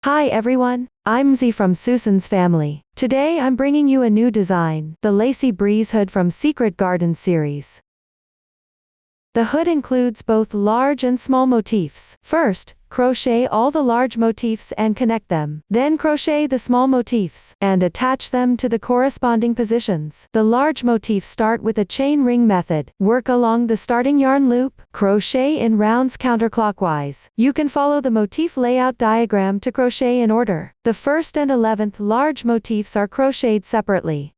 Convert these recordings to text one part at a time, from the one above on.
Hi everyone, I'm Z from Susan's family. Today I'm bringing you a new design, the Lacey Breeze Hood from Secret Garden series. The hood includes both large and small motifs. First, crochet all the large motifs and connect them. Then crochet the small motifs and attach them to the corresponding positions. The large motifs start with a chain ring method. Work along the starting yarn loop, crochet in rounds counterclockwise. You can follow the motif layout diagram to crochet in order. The 1st and 11th large motifs are crocheted separately.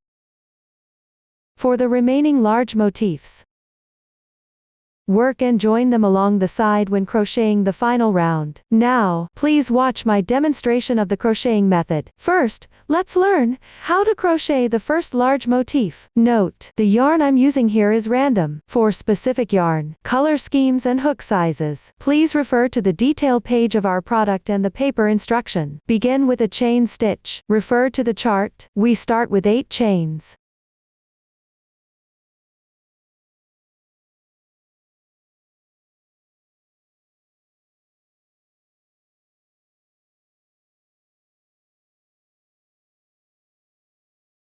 For the remaining large motifs, work and join them along the side when crocheting the final round. Now, please watch my demonstration of the crocheting method. First, let's learn how to crochet the first large motif. Note, the yarn I'm using here is random. For specific yarn, color schemes and hook sizes, please refer to the detail page of our product and the paper instruction. Begin with a chain stitch. Refer to the chart. We start with 8 chains.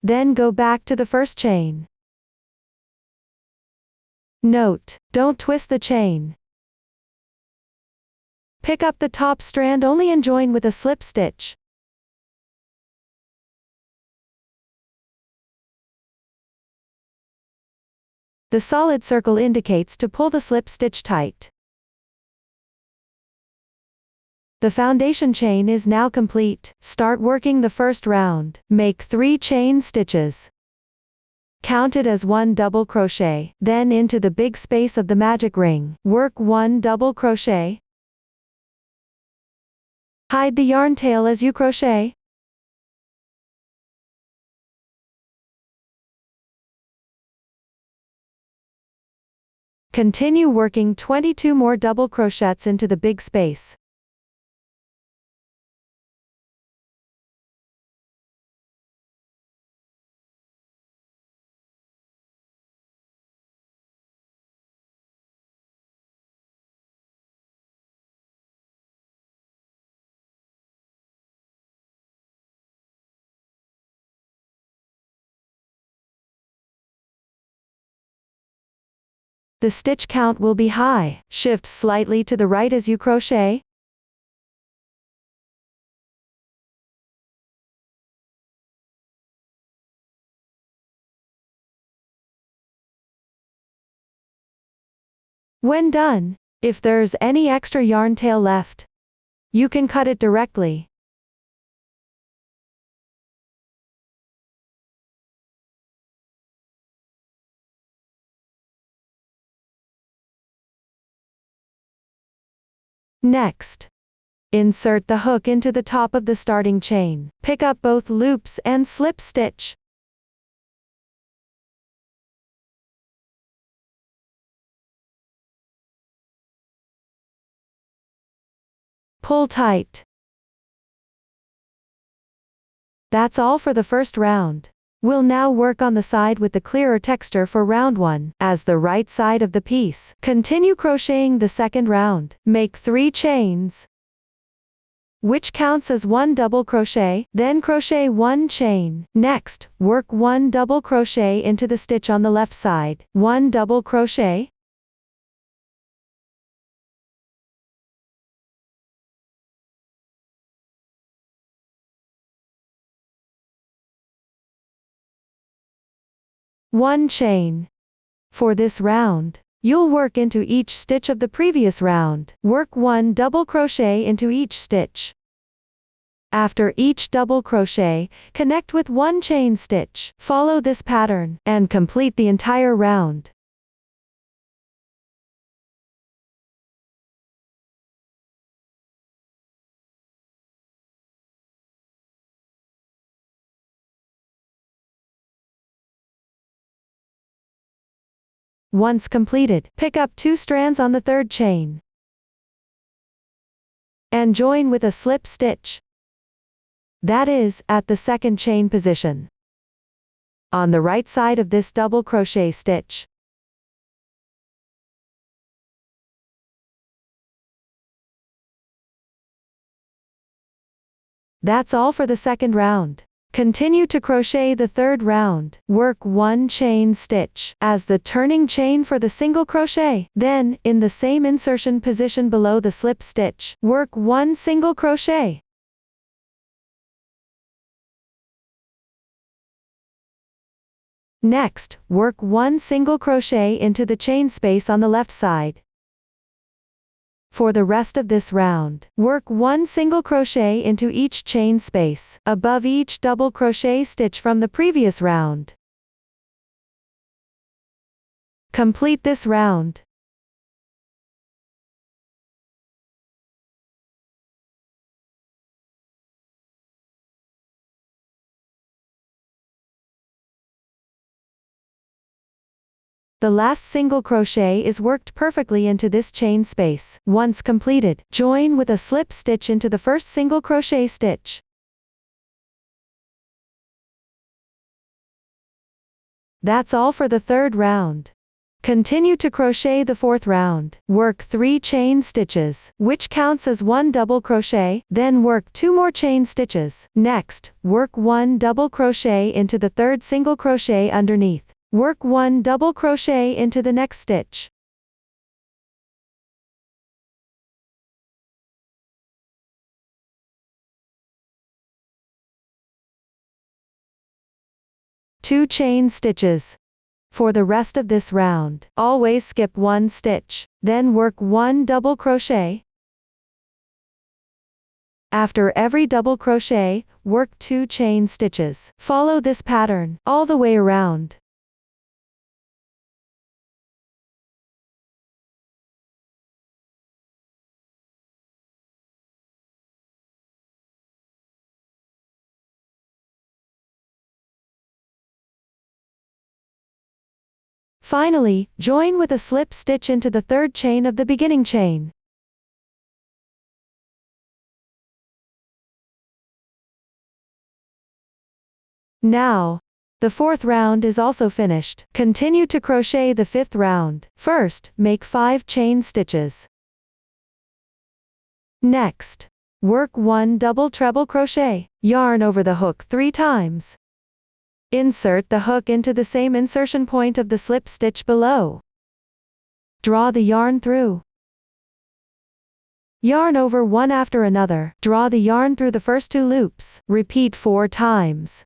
Then go back to the first chain. Note, don't twist the chain. Pick up the top strand only and join with a slip stitch. The solid circle indicates to pull the slip stitch tight. The foundation chain is now complete. Start working the first round. Make 3 chain stitches. Count it as 1 double crochet. Then into the big space of the magic ring, work 1 double crochet. Hide the yarn tail as you crochet. Continue working 22 more double crochets into the big space. The stitch count will be high. Shift slightly to the right as you crochet. When done, if there's any extra yarn tail left, you can cut it directly. Next, insert the hook into the top of the starting chain. Pick up both loops and slip stitch. Pull tight. That's all for the first round. We'll now work on the side with the clearer texture for round 1, as the right side of the piece. Continue crocheting the second round. Make 3 chains, which counts as 1 double crochet, then crochet 1 chain. Next, work 1 double crochet into the stitch on the left side, 1 double crochet, one chain. For this round, you'll work into each stitch of the previous round. Work 1 double crochet into each stitch. After each double crochet, connect with 1 chain stitch. Follow this pattern and complete the entire round. Once completed, pick up 2 strands on the 3rd chain and join with a slip stitch. That is, at the 2nd chain position, on the right side of this double crochet stitch. That's all for the second round. Continue to crochet the third round. Work 1 chain stitch as the turning chain for the single crochet. Then, in the same insertion position below the slip stitch, work 1 single crochet. Next, work 1 single crochet into the chain space on the left side. For the rest of this round, work 1 single crochet into each chain space, above each double crochet stitch from the previous round. Complete this round. The last single crochet is worked perfectly into this chain space. Once completed, join with a slip stitch into the first single crochet stitch. That's all for the third round. Continue to crochet the fourth round. Work 3 chain stitches, which counts as 1 double crochet, then work 2 more chain stitches. Next, work 1 double crochet into the third single crochet underneath. Work 1 double crochet into the next stitch. Two chain stitches. For the rest of this round, always skip 1 stitch, then work 1 double crochet. After every double crochet, work 2 chain stitches. Follow this pattern all the way around. Finally, join with a slip stitch into the third chain of the beginning chain. Now, the fourth round is also finished. Continue to crochet the fifth round. First, make 5 chain stitches. Next, work 1 double treble crochet. Yarn over the hook 3 times. Insert the hook into the same insertion point of the slip stitch below. Draw the yarn through. Yarn over one after another. Draw the yarn through the first 2 loops. Repeat 4 times.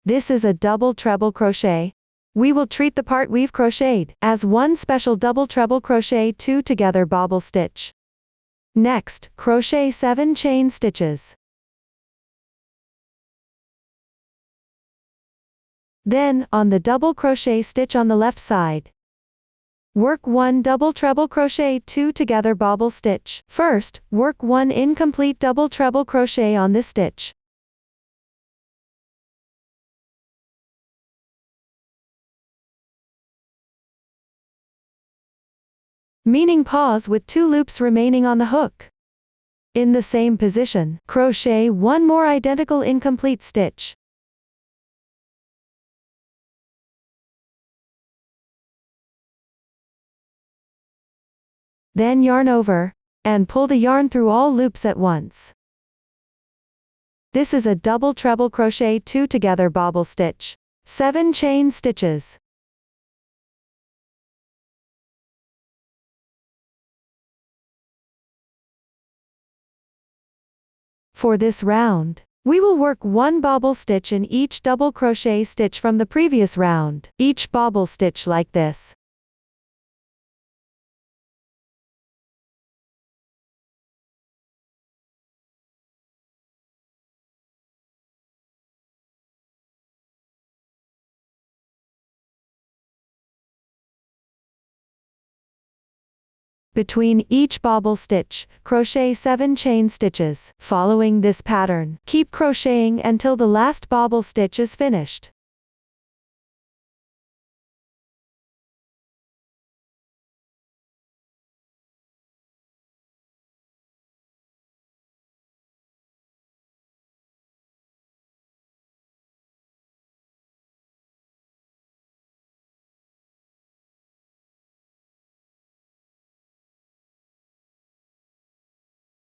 This is a double treble crochet. We will treat the part we've crocheted as one special double treble crochet 2 together bobble stitch. Next, crochet 7 chain stitches. Then, on the double crochet stitch on the left side, work 1 double treble crochet 2 together bobble stitch. First, work 1 incomplete double treble crochet on this stitch. Meaning pause with 2 loops remaining on the hook. In the same position, crochet 1 more identical incomplete stitch. Then yarn over, and pull the yarn through all loops at once. This is a double treble crochet 2 together bobble stitch. 7 chain stitches. For this round, we will work 1 bobble stitch in each double crochet stitch from the previous round, each bobble stitch like this. Between each bobble stitch, crochet 7 chain stitches. Following this pattern, keep crocheting until the last bobble stitch is finished.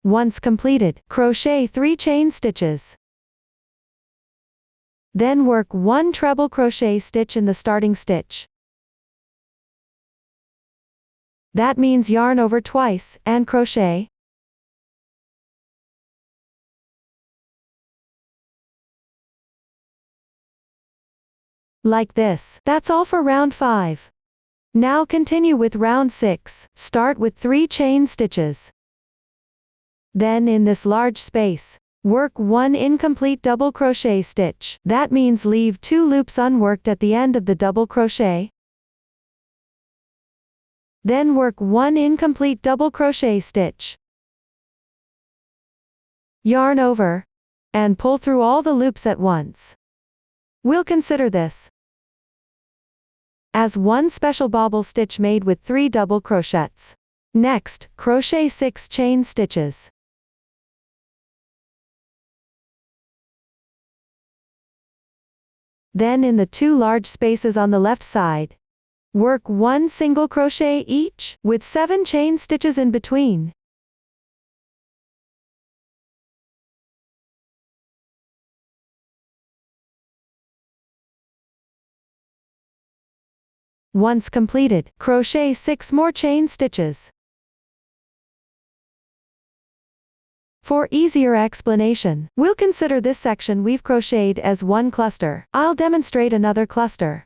Once completed, crochet 3 chain stitches. Then work 1 treble crochet stitch in the starting stitch. That means yarn over twice, and crochet. Like this. That's all for round 5. Now continue with round 6, start with 3 chain stitches. Then in this large space, work 1 incomplete double crochet stitch. That means leave 2 loops unworked at the end of the double crochet. Then work 1 incomplete double crochet stitch. Yarn over, and pull through all the loops at once. We'll consider this as one special bobble stitch made with 3 double crochets. Next, crochet 6 chain stitches. Then in the 2 large spaces on the left side, work 1 single crochet each, with 7 chain stitches in between. Once completed, crochet 6 more chain stitches. For easier explanation, we'll consider this section we've crocheted as one cluster. I'll demonstrate another cluster.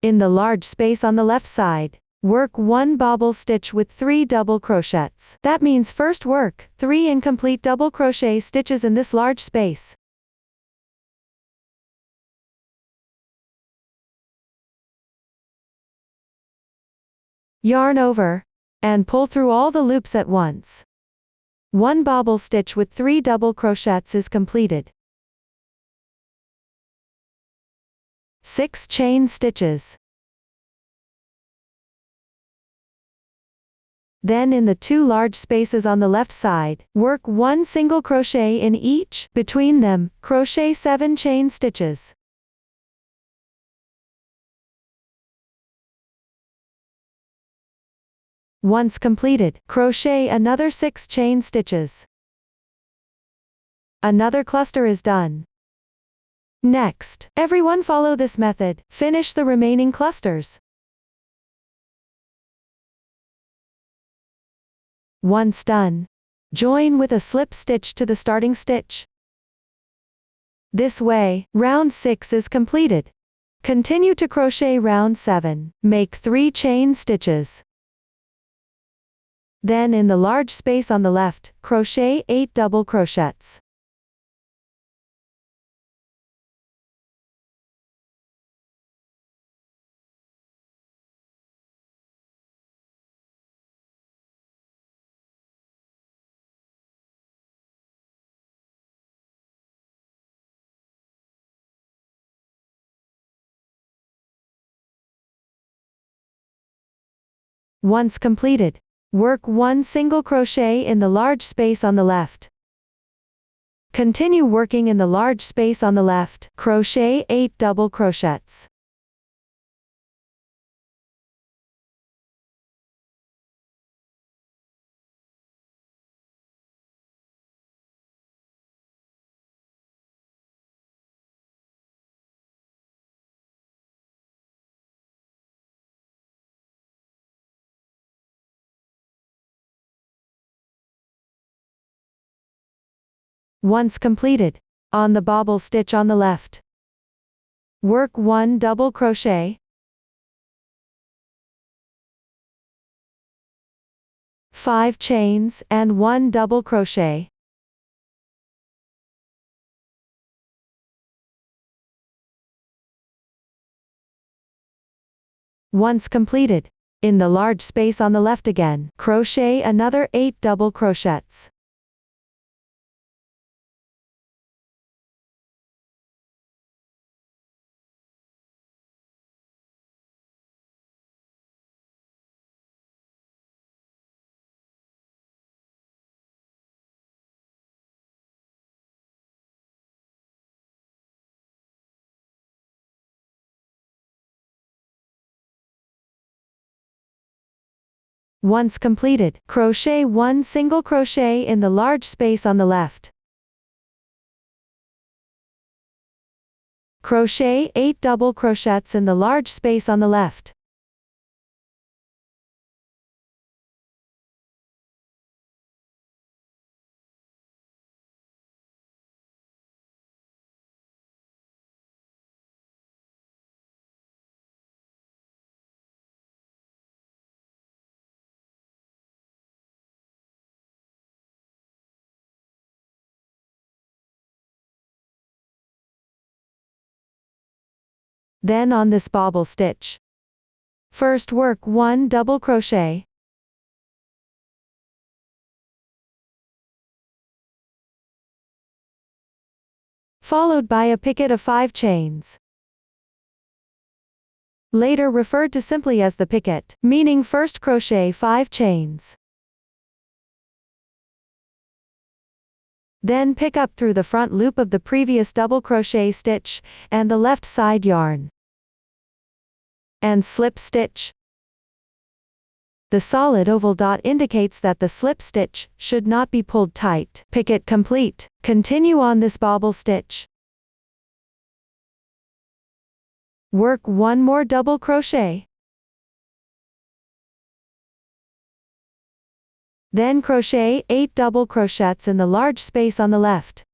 In the large space on the left side, work 1 bobble stitch with 3 double crochets. That means first work 3 incomplete double crochet stitches in this large space. Yarn over, and pull through all the loops at once. 1 bobble stitch with 3 double crochets is completed. 6 chain stitches. Then in the 2 large spaces on the left side, work 1 single crochet in each. Between them, crochet 7 chain stitches. Once completed, crochet another 6 chain stitches. Another cluster is done. Next, everyone follow this method, finish the remaining clusters. Once done, join with a slip stitch to the starting stitch. This way, round 6 is completed. Continue to crochet round 7, make 3 chain stitches. Then in the large space on the left, crochet 8 double crochets. Once completed, work 1 single crochet in the large space on the left. Continue working in the large space on the left, crochet 8 double crochets. Once completed, on the bobble stitch on the left, work 1 double crochet, 5 chains, and 1 double crochet. Once completed, in the large space on the left again, crochet another 8 double crochets. Once completed, crochet 1 single crochet in the large space on the left. Crochet 8 double crochets in the large space on the left. Then on this bobble stitch, first work 1 double crochet, followed by a picket of 5 chains. Later referred to simply as the picket, meaning first crochet 5 chains. Then pick up through the front loop of the previous double crochet stitch, and the left side yarn. And slip stitch. The solid oval dot indicates that the slip stitch should not be pulled tight. Picket complete. Continue on this bobble stitch. Work 1 more double crochet. Then crochet 8 double crochets in the large space on the left.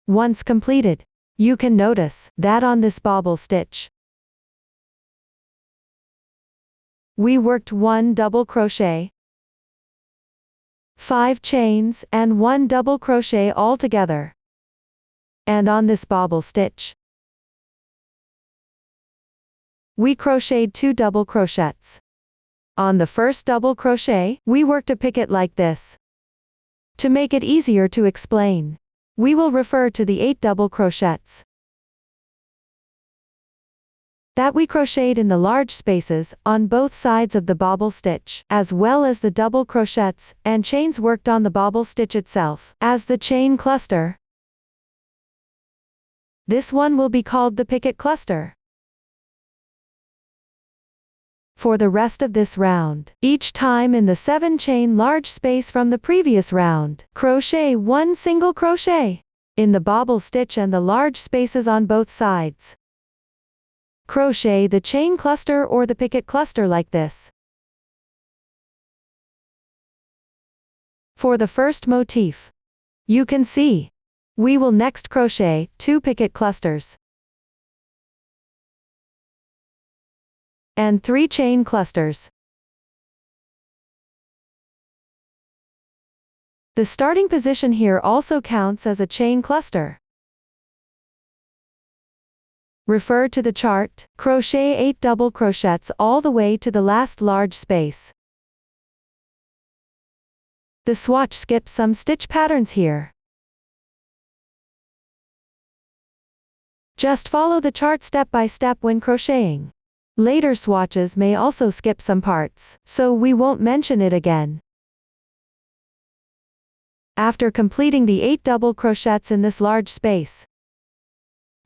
Once completed, you can notice that on this bobble stitch, we worked 1 double crochet, 5 chains, and 1 double crochet all together. And on this bobble stitch, we crocheted 2 double crochets. On the first double crochet, we worked a picket like this. To make it easier to explain, we will refer to the 8 double crochets that we crocheted in the large spaces on both sides of the bobble stitch, as well as the double crochets and chains worked on the bobble stitch itself as the chain cluster. This one will be called the picket cluster. For the rest of this round, each time in the 7 chain large space from the previous round, crochet 1 single crochet in the bobble stitch and the large spaces on both sides. Crochet the chain cluster or the picket cluster like this. For the first motif, you can see, we will next crochet 2 picket clusters and 3 chain clusters. The starting position here also counts as a chain cluster. Refer to the chart, crochet 8 double crochets all the way to the last large space. The swatch skips some stitch patterns here. Just follow the chart step by step when crocheting. Later swatches may also skip some parts, so we won't mention it again. After completing the 8 double crochets in this large space,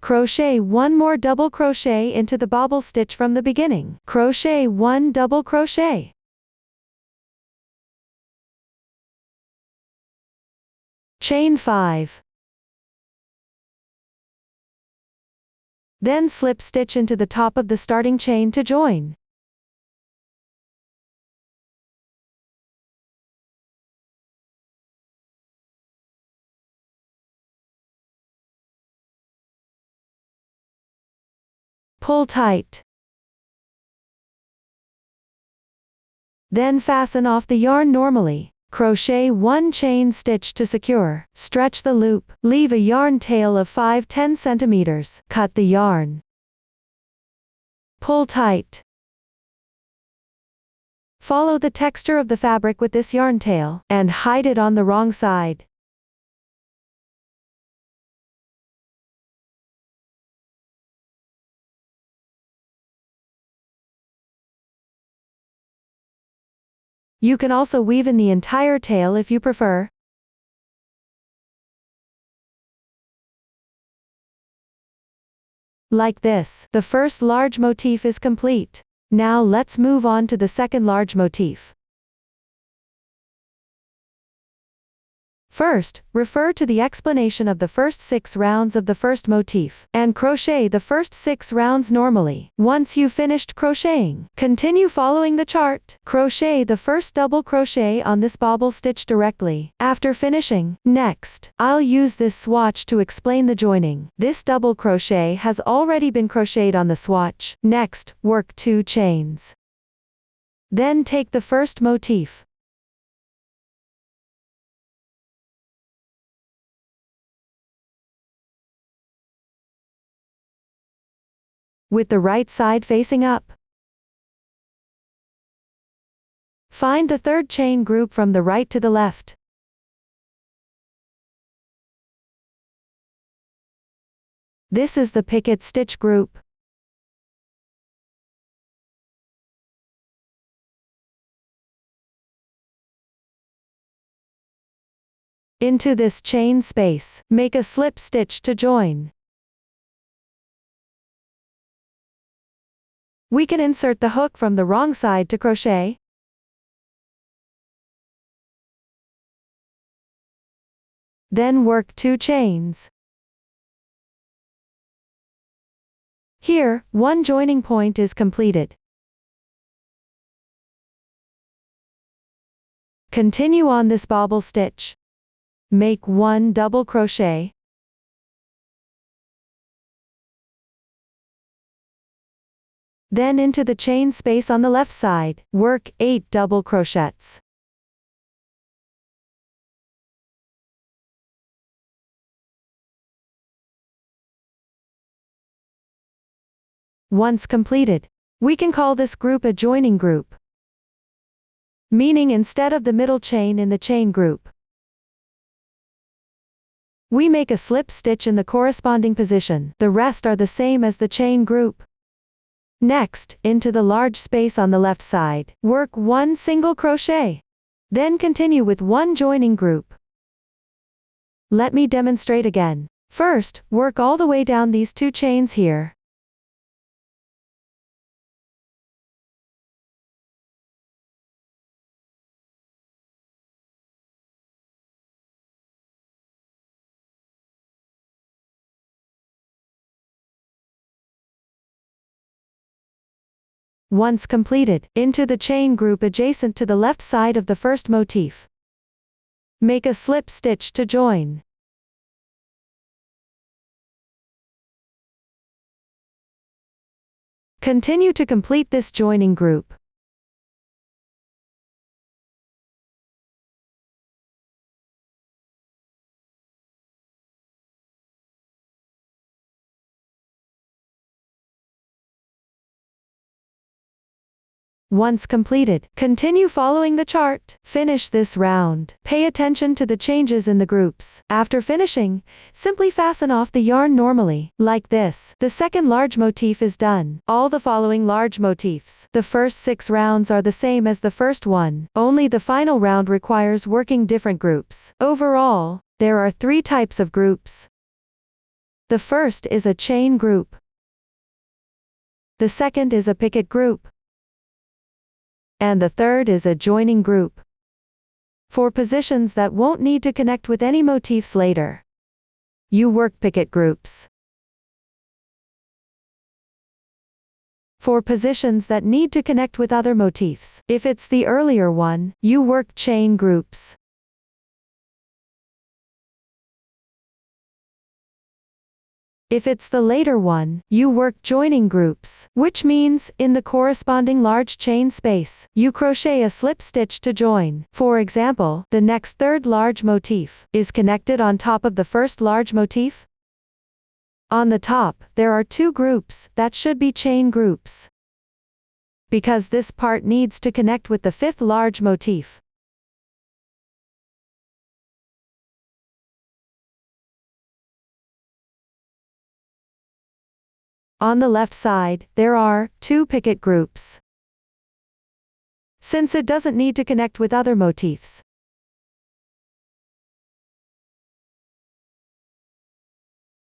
crochet 1 more double crochet into the bobble stitch from the beginning. Crochet 1 double crochet. Chain 5. Then slip stitch into the top of the starting chain to join. Pull tight. Then fasten off the yarn normally. Crochet 1 chain stitch to secure. Stretch the loop. Leave a yarn tail of 5-10 centimeters. Cut the yarn. Pull tight. Follow the texture of the fabric with this yarn tail, and hide it on the wrong side. You can also weave in the entire tail if you prefer. Like this, the first large motif is complete. Now let's move on to the second large motif. First, refer to the explanation of the first 6 rounds of the first motif, and crochet the first 6 rounds normally. Once you've finished crocheting, continue following the chart. Crochet the first double crochet on this bobble stitch directly after finishing. Next, I'll use this swatch to explain the joining. This double crochet has already been crocheted on the swatch. Next, work 2 chains. Then take the first motif. With the right side facing up. Find the third chain group from the right to the left. This is the picket stitch group. Into this chain space, make a slip stitch to join. We can insert the hook from the wrong side to crochet. Then work 2 chains. Here, one joining point is completed. Continue on this bobble stitch. Make 1 double crochet. Then into the chain space on the left side, work 8 double crochets. Once completed, we can call this group a joining group, meaning instead of the middle chain in the chain group, we make a slip stitch in the corresponding position. The rest are the same as the chain group. Next, into the large space on the left side, work 1 single crochet. Then continue with 1 joining group. Let me demonstrate again. First, work all the way down these 2 chains here. Once completed, into the chain group adjacent to the left side of the first motif. Make a slip stitch to join. Continue to complete this joining group. Once completed, continue following the chart. Finish this round. Pay attention to the changes in the groups. After finishing, simply fasten off the yarn normally, like this. The second large motif is done. All the following large motifs, the first 6 rounds are the same as the first one, only the final round requires working different groups. Overall, there are 3 types of groups. The first is a chain group. The second is a picket group. And the third is a joining group. For positions that won't need to connect with any motifs later, you work picket groups. For positions that need to connect with other motifs, if it's the earlier one, you work chain groups. If it's the later one, you work joining groups, which means, in the corresponding large chain space, you crochet a slip stitch to join. For example, the next third large motif is connected on top of the first large motif. On the top, there are 2 groups that should be chain groups, because this part needs to connect with the 5th large motif. On the left side, there are 2 picket groups. since it doesn't need to connect with other motifs.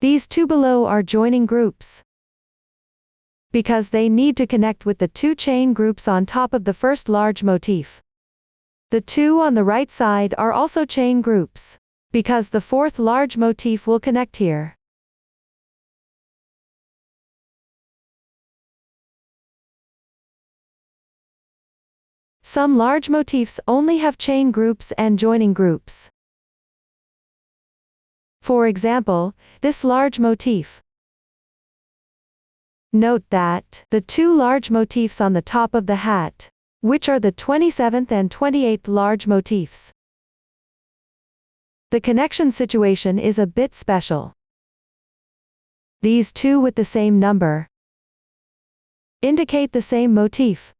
These two below are joining groups, because they need to connect with the two chain groups on top of the first large motif. The two on the right side are also chain groups, because the fourth large motif will connect here. Some large motifs only have chain groups and joining groups. For example, this large motif. Note that the two large motifs on the top of the hat, which are the 27th and 28th large motifs. The connection situation is a bit special. These two with the same number indicate the same motif.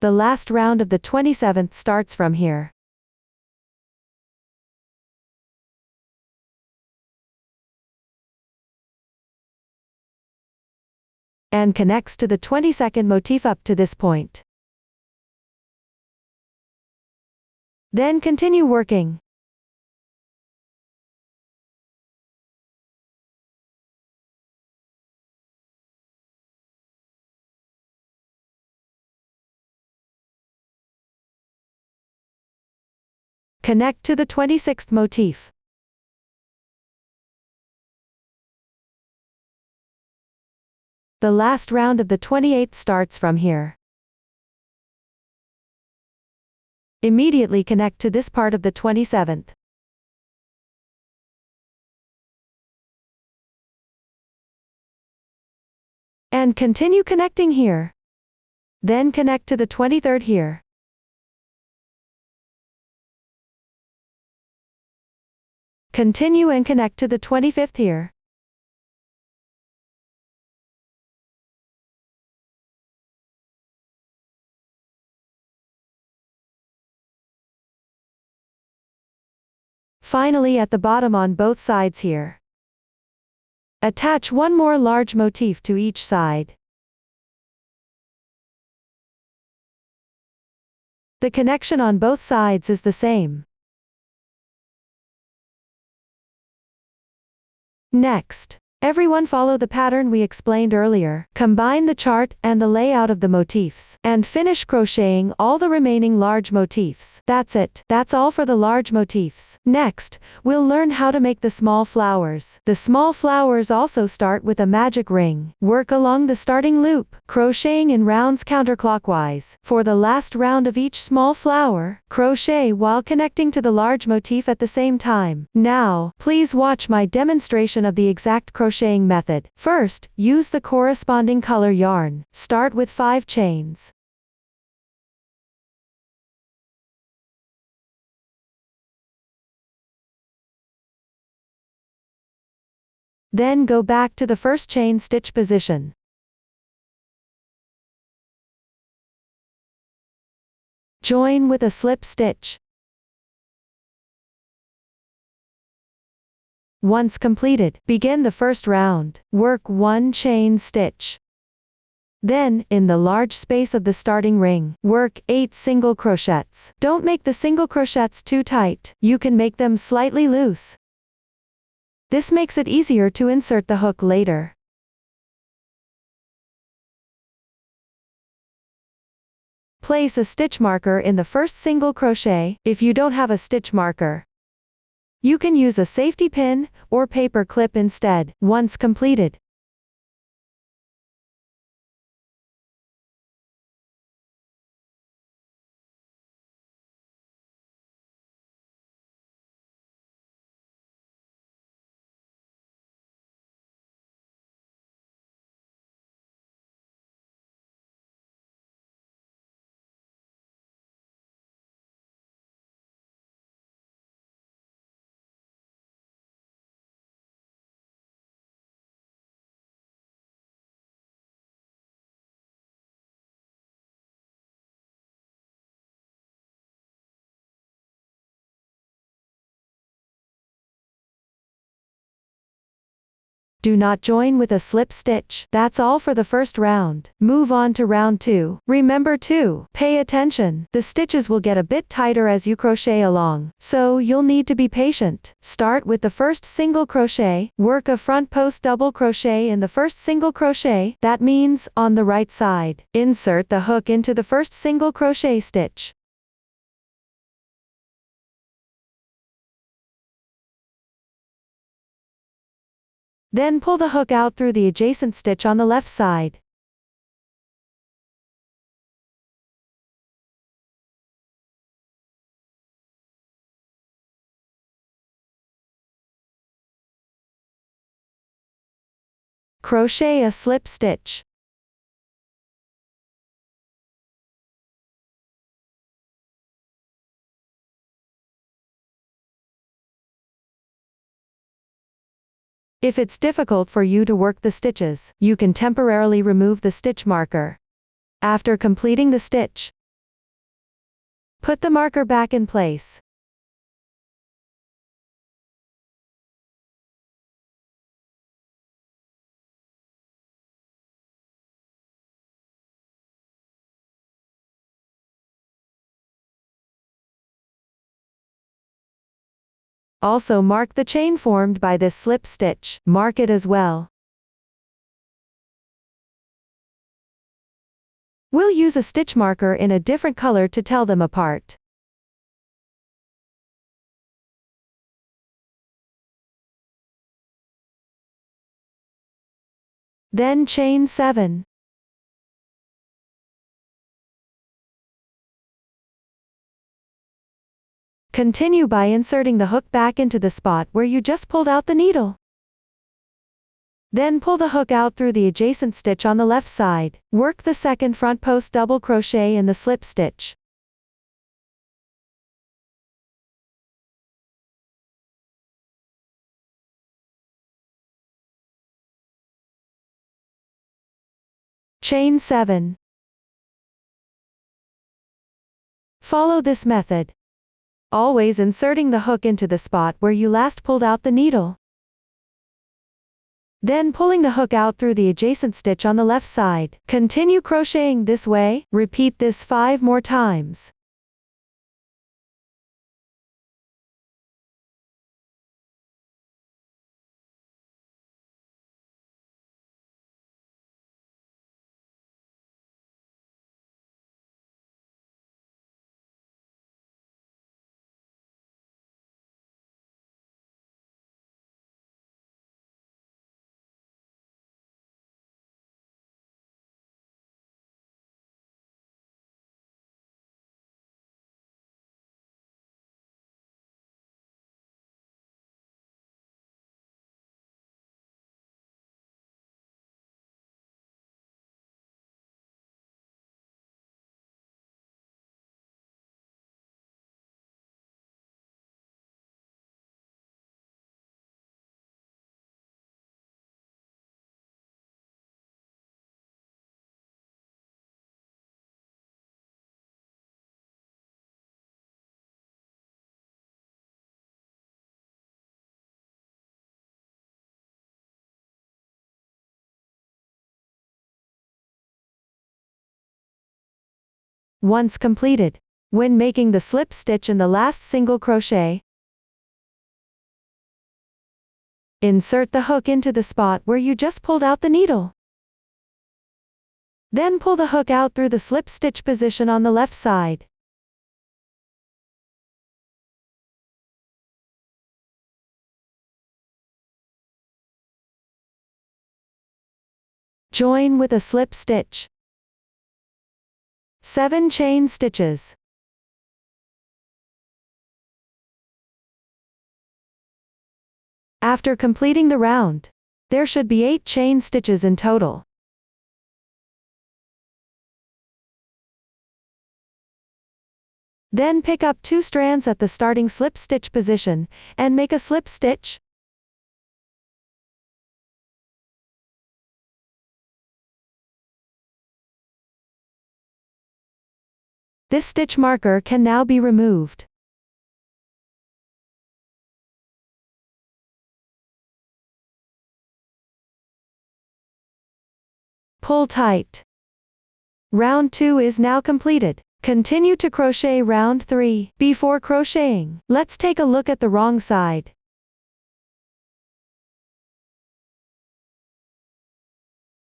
The last round of the 27th starts from here. And connects to the 22nd motif up to this point. Then continue working. Connect to the 26th motif. The last round of the 28th starts from here. Immediately connect to this part of the 27th. And continue connecting here. Then connect to the 23rd here. Continue and connect to the 25th here. Finally at the bottom on both sides here. Attach one more large motif to each side. The connection on both sides is the same. Next, everyone follow the pattern we explained earlier. Combine the chart and the layout of the motifs, and finish crocheting all the remaining large motifs. That's it. That's all for the large motifs. Next, we'll learn how to make the small flowers. The small flowers also start with a magic ring. Work along the starting loop, crocheting in rounds counterclockwise. For the last round of each small flower, crochet while connecting to the large motif at the same time. Now, please watch my demonstration of the exact crocheting method. First, use the corresponding color yarn. Start with 5 chains. Then go back to the first chain stitch position. Join with a slip stitch. Once completed, begin the first round. Work 1 chain stitch. Then, in the large space of the starting ring, work 8 single crochets. Don't make the single crochets too tight. You can make them slightly loose. This makes it easier to insert the hook later. Place a stitch marker in the first single crochet. If you don't have a stitch marker, you can use a safety pin or paper clip instead. Once completed, Do not join with a slip stitch. That's all for the first round. Move on to round 2. Remember to pay attention. The stitches will get a bit tighter as you crochet along, so you'll need to be patient. Start with the first single crochet. Work a front post double crochet in the first single crochet, that means on the right side. Insert the hook into the first single crochet stitch. Then pull the hook out through the adjacent stitch on the left side. Crochet a slip stitch. If it's difficult for you to work the stitches, you can temporarily remove the stitch marker. After completing the stitch, put the marker back in place. Also mark the chain formed by this slip stitch. Mark it as well. We'll use a stitch marker in a different color to tell them apart. Then chain 7. Continue by inserting the hook back into the spot where you just pulled out the needle. Then pull the hook out through the adjacent stitch on the left side. Work the second front post double crochet in the slip stitch. Chain 7. Follow this method, always inserting the hook into the spot where you last pulled out the needle. Then pulling the hook out through the adjacent stitch on the left side. Continue crocheting this way. Repeat this 5 more times. Once completed, when making the slip stitch in the last single crochet, insert the hook into the spot where you just pulled out the needle. Then pull the hook out through the slip stitch position on the left side. Join with a slip stitch. 7 chain stitches. After completing the round, there should be 8 chain stitches in total. Then pick up 2 strands at the starting slip stitch position, and make a slip stitch. This stitch marker can now be removed. pull tight. Round 2 is now completed. Continue to crochet round 3. Before crocheting, let's take a look at the wrong side.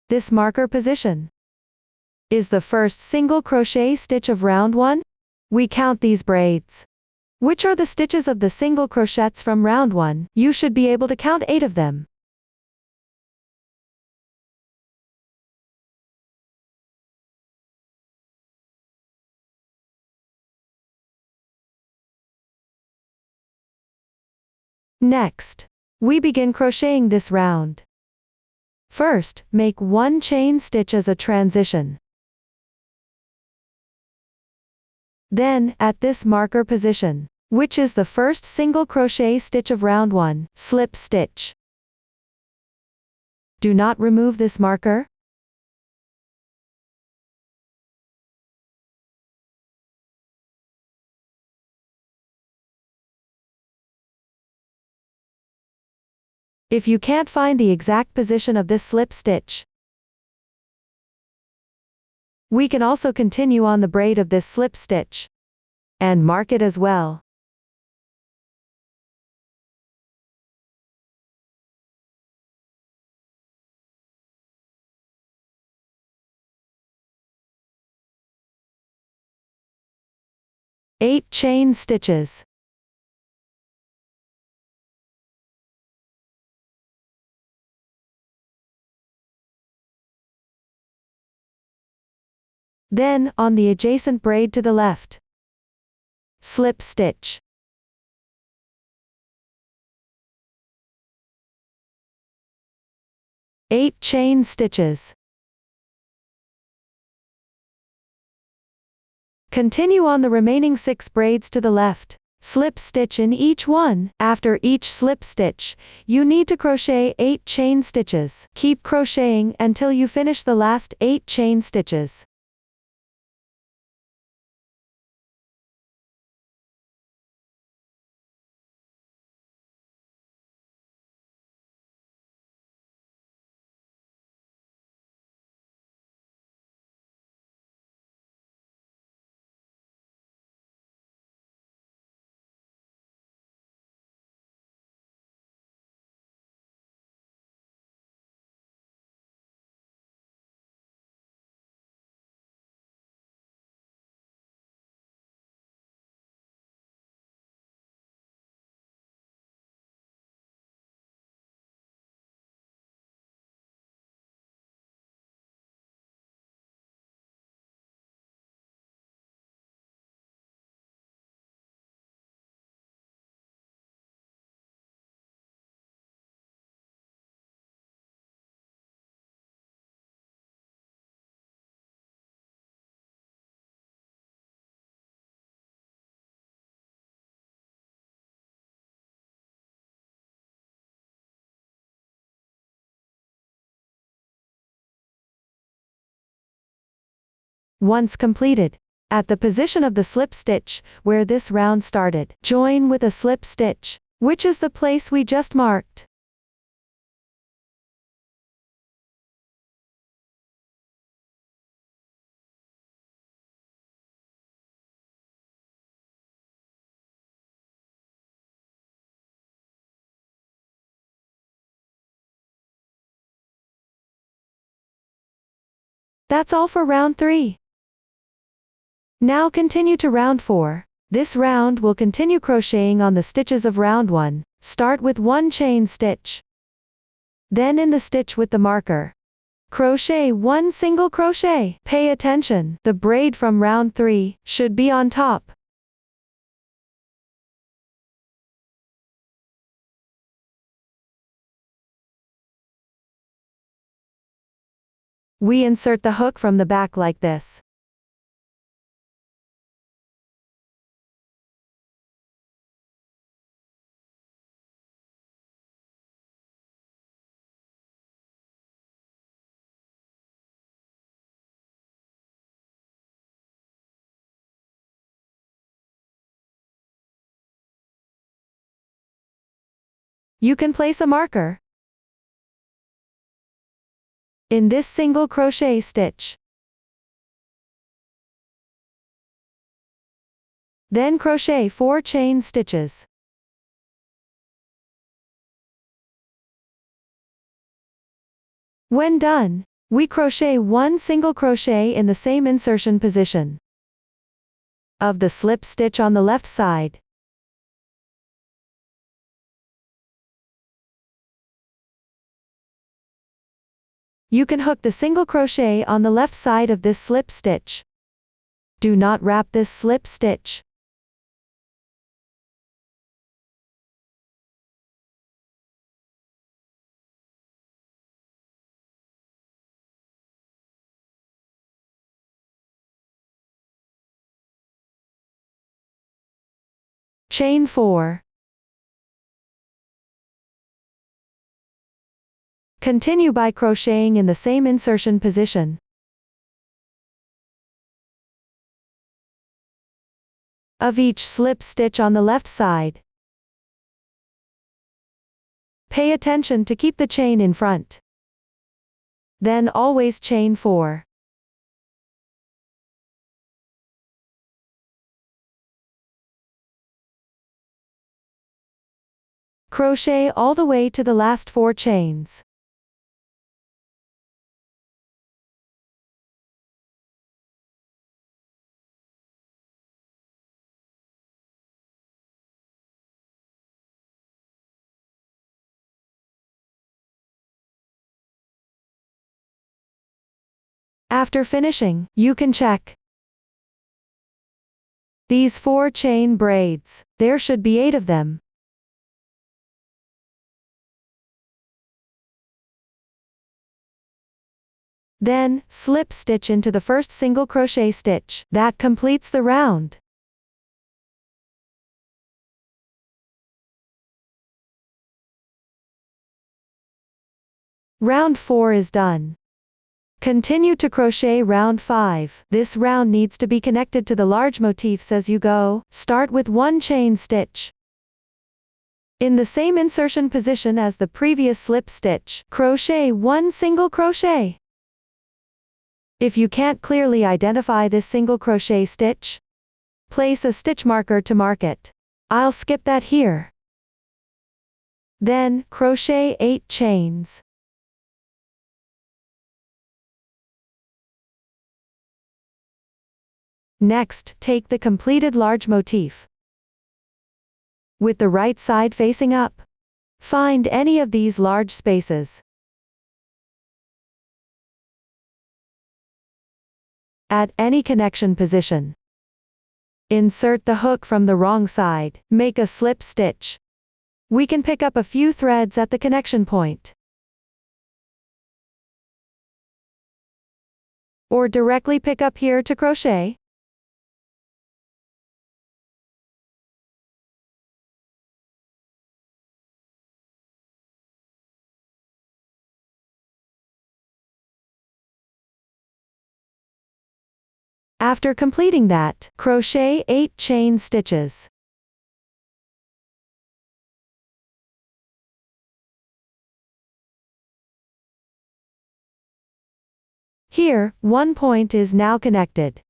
This marker position is the first single crochet stitch of round 1. We count these braids, which are the stitches of the single crochets from round 1. You should be able to count 8 of them. Next, we begin crocheting this round. First, make 1 chain stitch as a transition. Then, at this marker position, which is the first single crochet stitch of round 1, slip stitch. Do not remove this marker. If you can't find the exact position of this slip stitch, we can also continue on the braid of this slip stitch and mark it as well. Eight chain stitches. Then, on the adjacent braid to the left, slip stitch. Eight chain stitches. Continue on the remaining 6 braids to the left. Slip stitch in each one. After each slip stitch, you need to crochet 8 chain stitches. Keep crocheting until you finish the last 8 chain stitches. Once completed, at the position of the slip stitch, where this round started, join with a slip stitch, which is the place we just marked. That's all for round 3. Now continue to round 4. This round will continue crocheting on the stitches of round 1. Start with 1 chain stitch. Then in the stitch with the marker, crochet 1 single crochet. Pay attention, the braid from round 3 should be on top. We insert the hook from the back like this. You can place a marker in this single crochet stitch. Then crochet 4 chain stitches. When done, we crochet 1 single crochet in the same insertion position of the slip stitch on the left side. You can hook the single crochet on the left side of this slip stitch. Do not wrap this slip stitch. Chain 4. Continue by crocheting in the same insertion position of each slip stitch on the left side. Pay attention to keep the chain in front. Then always chain 4. Crochet all the way to the last 4 chains. After finishing, you can check these 4 chain braids. There should be 8 of them. Then, slip stitch into the first single crochet stitch. That completes the round. Round 4 is done. Continue to crochet round 5. This round needs to be connected to the large motifs as you go. Start with 1 chain stitch in the same insertion position as the previous slip stitch. Crochet 1 single crochet. If you can't clearly identify this single crochet stitch, place a stitch marker to mark it. I'll skip that here. Then, crochet 8 chains. Next, take the completed large motif with the right side facing up. Find any of these large spaces. At any connection position, insert the hook from the wrong side. Make a slip stitch. We can pick up a few threads at the connection point, or directly pick up here to crochet. After completing that, crochet 8 chain stitches. Here, 1 point is now connected.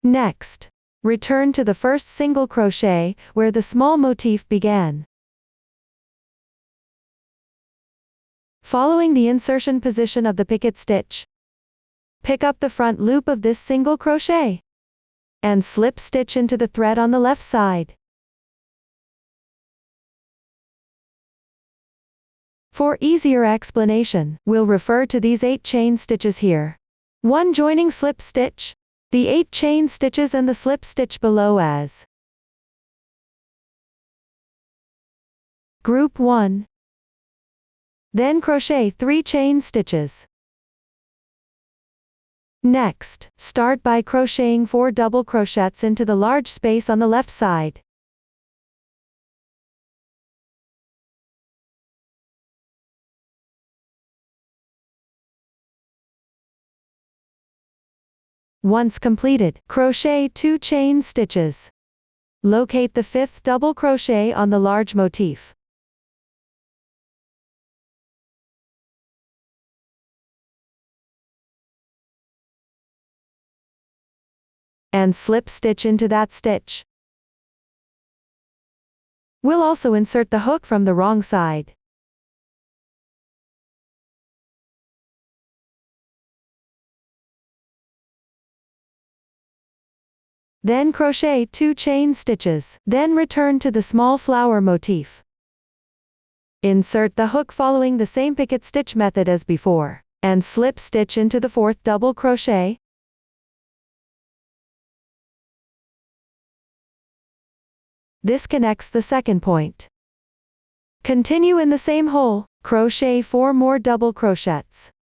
Next, return to the first single crochet, where the small motif began. Following the insertion position of the picket stitch, pick up the front loop of this single crochet, and slip stitch into the thread on the left side. For easier explanation, we'll refer to these 8 chain stitches here. 1 joining slip stitch, the 8 chain stitches and the slip stitch below as Group 1. Then crochet 3 chain stitches. Next, start by crocheting 4 double crochets into the large space on the left side. Once completed, crochet 2 chain stitches. Locate the 5th double crochet on the large motif. and slip stitch into that stitch. We'll also insert the hook from the wrong side. Then crochet 2 chain stitches, then return to the small flower motif. Insert the hook following the same picket stitch method as before, and slip stitch into the 4th double crochet. This connects the second point. Continue in the same hole, crochet 4 more double crochets.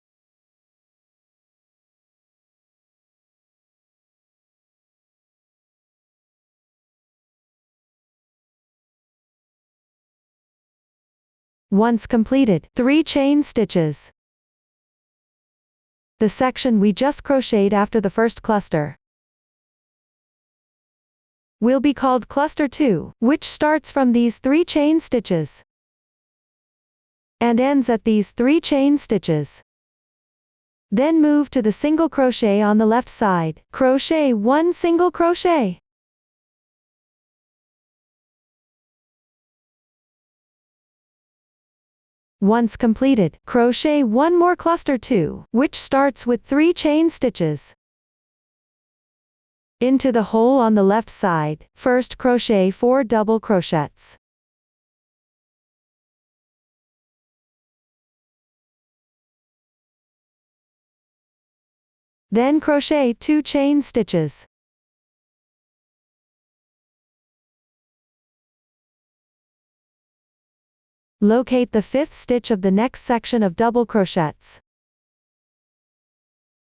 Once completed, 3 chain stitches. The section we just crocheted after the first cluster will be called cluster 2, which starts from these 3 chain stitches and ends at these 3 chain stitches. Then move to the single crochet on the left side, crochet 1 single crochet. Once completed, crochet 1 more cluster 2, which starts with 3 chain stitches. Into the hole on the left side, first crochet 4 double crochets. Then crochet 2 chain stitches. Locate the 5th stitch of the next section of double crochets.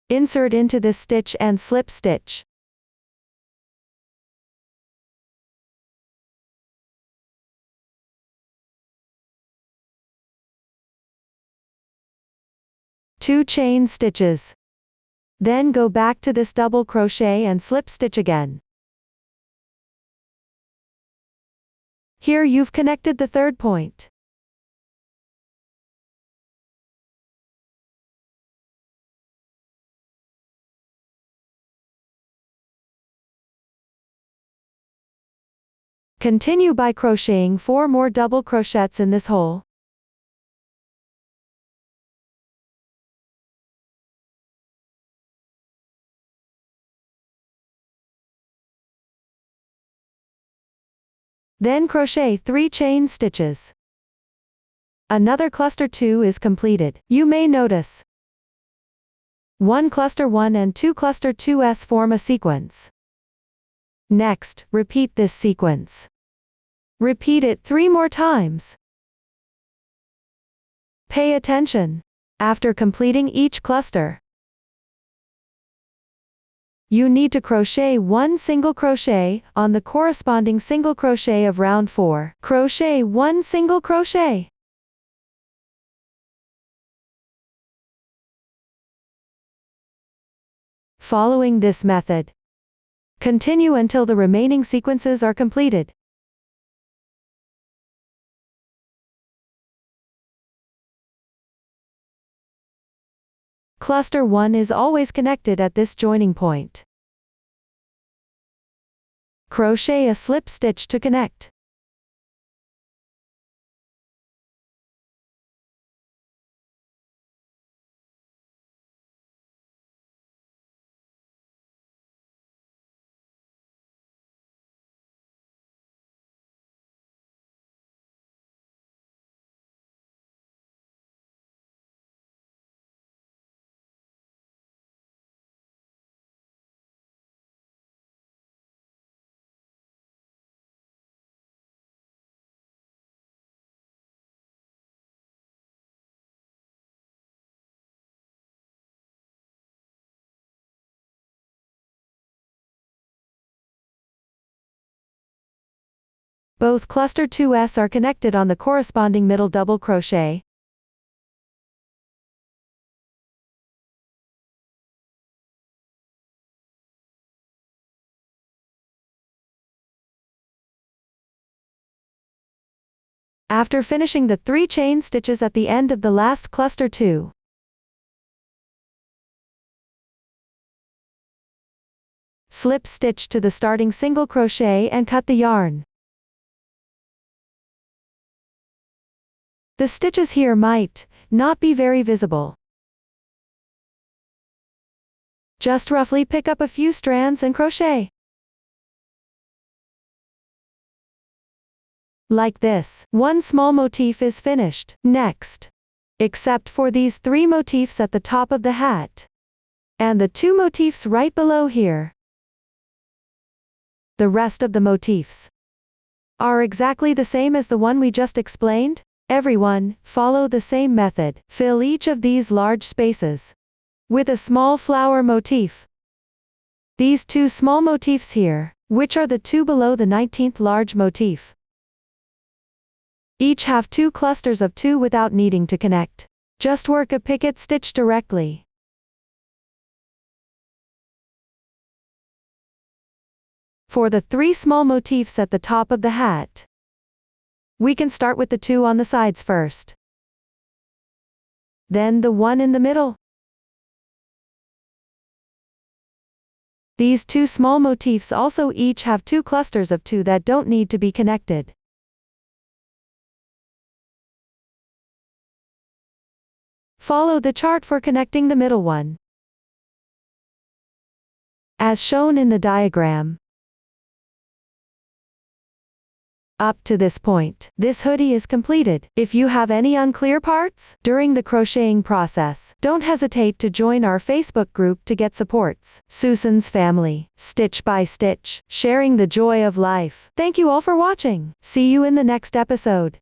Insert into this stitch and slip stitch. Two chain stitches. Then go back to this double crochet and slip stitch again. Here you've connected the third point. Continue by crocheting 4 more double crochets in this hole. Then crochet 3 chain stitches. Another cluster 2 is completed. You may notice 1 cluster 1 and 2 cluster 2s form a sequence. Next, repeat this sequence. Repeat it 3 more times. Pay attention. After completing each cluster, you need to crochet 1 single crochet on the corresponding single crochet of round 4. Crochet 1 single crochet. Following this method, continue until the remaining sequences are completed. Cluster 1 is always connected at this joining point. Crochet a slip stitch to connect. Both cluster 2s are connected on the corresponding middle double crochet. After finishing the 3 chain stitches at the end of the last cluster 2, slip stitch to the starting single crochet and cut the yarn. The stitches here might not be very visible. Just roughly pick up a few strands and crochet. Like this, one small motif is finished. Next, except for these 3 motifs at the top of the hat, and the 2 motifs right below here, the rest of the motifs are exactly the same as the one we just explained. Everyone, follow the same method. Fill each of these large spaces with a small flower motif. These 2 small motifs here, which are the 2 below the 19th large motif, each have 2 clusters of 2 without needing to connect. Just work a picket stitch directly. For the 3 small motifs at the top of the hat, we can start with the 2 on the sides first, then the 1 in the middle. These 2 small motifs also each have 2 clusters of 2 that don't need to be connected. Follow the chart for connecting the middle one, as shown in the diagram. Up to this point, this hoodie is completed. If you have any unclear parts during the crocheting process, don't hesitate to join our Facebook group to get supports. Susan's Family, stitch by stitch, sharing the joy of life. Thank you all for watching. See you in the next episode.